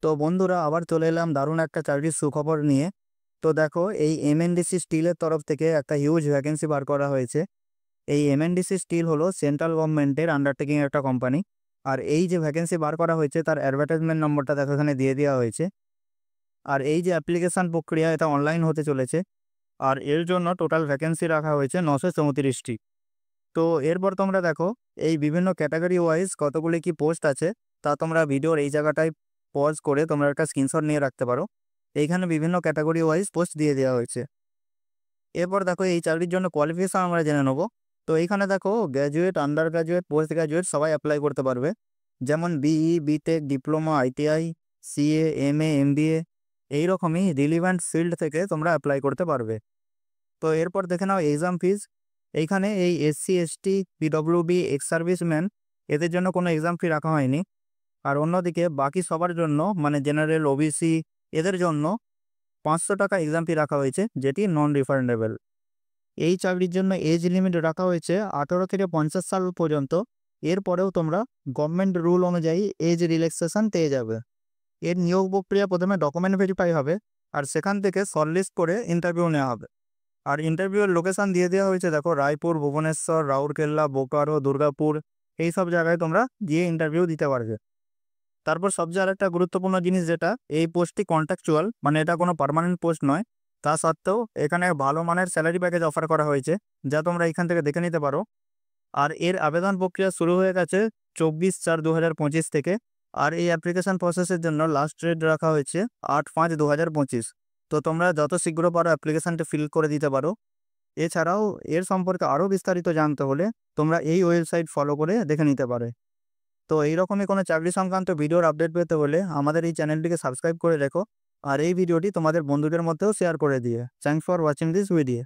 তো বন্ধুরা আবার চলে এলাম দারুণ একটা চাকরির সুখবর নিয়ে। তো দেখো এই এমএনডিসি স্টিলের তরফ থেকে একটা হিউজ ভ্যাকেন্সি বার করা হয়েছে। এই এমএনডিসি স্টিল হলো সেন্ট্রাল গভর্নমেন্টের আন্ডারটেকিং একটা কোম্পানি। আর এই যে ভ্যাকেন্সি বার করা হয়েছে তার অ্যাডভার্টাইজমেন্ট নম্বরটা দেখো এখানে দিয়ে দেওয়া হয়েছে। আর এই যে অ্যাপ্লিকেশন প্রক্রিয়া এটা অনলাইন হতে চলেছে। আর এর জন্য টোটাল ভ্যাকেন্সি রাখা হয়েছে 934টি। তো এরপর তোমরা দেখো এই বিভিন্ন ক্যাটাগরি ওয়াইজ কতগুলি কি পোস্ট আছে তা তোমরা ভিডিওর এই জায়গাটায় পজ করে তোমরা একটা স্ক্রিনশট নিয়ে রাখতে পারো। এইখানে বিভিন্ন ক্যাটাগরি ওয়াইজ পোস্ট দিয়ে দেওয়া হয়েছে। এরপর দেখো এই চাকরির জন্য কোয়ালিফিকেশন আমরা জেনে নেবো। তো এইখানে দেখো graduate, under graduate, post graduate সবাই অ্যাপ্লাই করতে পারবে। যেমন BE, BTech, diploma, ITI, CA, MA, MBA এইরকমই রিলিভেন্ট ফিল্ড থেকে তোমরা অ্যাপ্লাই করতে পারবে। তো এরপর দেখে নাও এক্সাম ফিজ। এইখানে এই এসসি, এসটি, পিডব্লিউবি, এক্স সার্ভিসম্যান এদের জন্য কোনো এক্সাম ফি রাখা হয়নি। আর অন্যদিকে বাকি সবার জন্য মানে জেনারেল, ওবিসি এদের জন্য 500 টাকা এক্সাম ফি রাখা হয়েছে, যেটি নন রিফান্ডেবল। এই চাকরির জন্য এজ লিমিট রাখা হয়েছে 18 থেকে 50 সাল পর্যন্ত। এরপরেও তোমরা গভর্নমেন্ট রুল অনুযায়ী এজ রিল্যাক্সেশন পেয়ে যাবে। এর নিয়োগ প্রক্রিয়া প্রথমে ডকুমেন্ট ভেরিফাই হবে, আর সেখান থেকে শর্টলিস্ট করে ইন্টারভিউ নেওয়া হবে। আর ইন্টারভিউয়ের লোকেশান দিয়ে দেওয়া হয়েছে দেখো রায়পুর, ভুবনেশ্বর, রাউরকেল্লা, বোকারো, দুর্গাপুর এই সব জায়গায় তোমরা গিয়ে ইন্টারভিউ দিতে পারবে। তারপর সবচেয়ে আরেকটা গুরুত্বপূর্ণ জিনিস, যেটা এই পোস্টটি কন্ট্রাকচুয়াল, মানে এটা কোনো পার্মানেন্ট পোস্ট নয়। তা সত্ত্বেও এখানে ভালো মানের স্যালারি প্যাকেজ অফার করা হয়েছে, যা তোমরা এখান থেকে দেখে নিতে পারো। আর এর আবেদন প্রক্রিয়া শুরু হয়ে গেছে 24/4/2025 থেকে। আর এই অ্যাপ্লিকেশন প্রসেসের জন্য লাস্ট ডেট রাখা হয়েছে 8/5/2025। তো তোমরা যত শীঘ্র পারো অ্যাপ্লিকেশনটা ফিল করে দিতে পারো। এছাড়াও এর সম্পর্কে আরও বিস্তারিত জানতে হলে তোমরা এই ওয়েবসাইট ফলো করে দেখে নিতে পারে। তো এইরকমই কোনো চাকরি সংক্রান্ত ভিডিওর আপডেট পেতে হলে আমাদের এই চ্যানেলটিকে সাবস্ক্রাইব করে রেখো। আর এই ভিডিওটি তোমাদের বন্ধুদের মধ্যেও শেয়ার করে দিয়ে। Thanks for watching this video.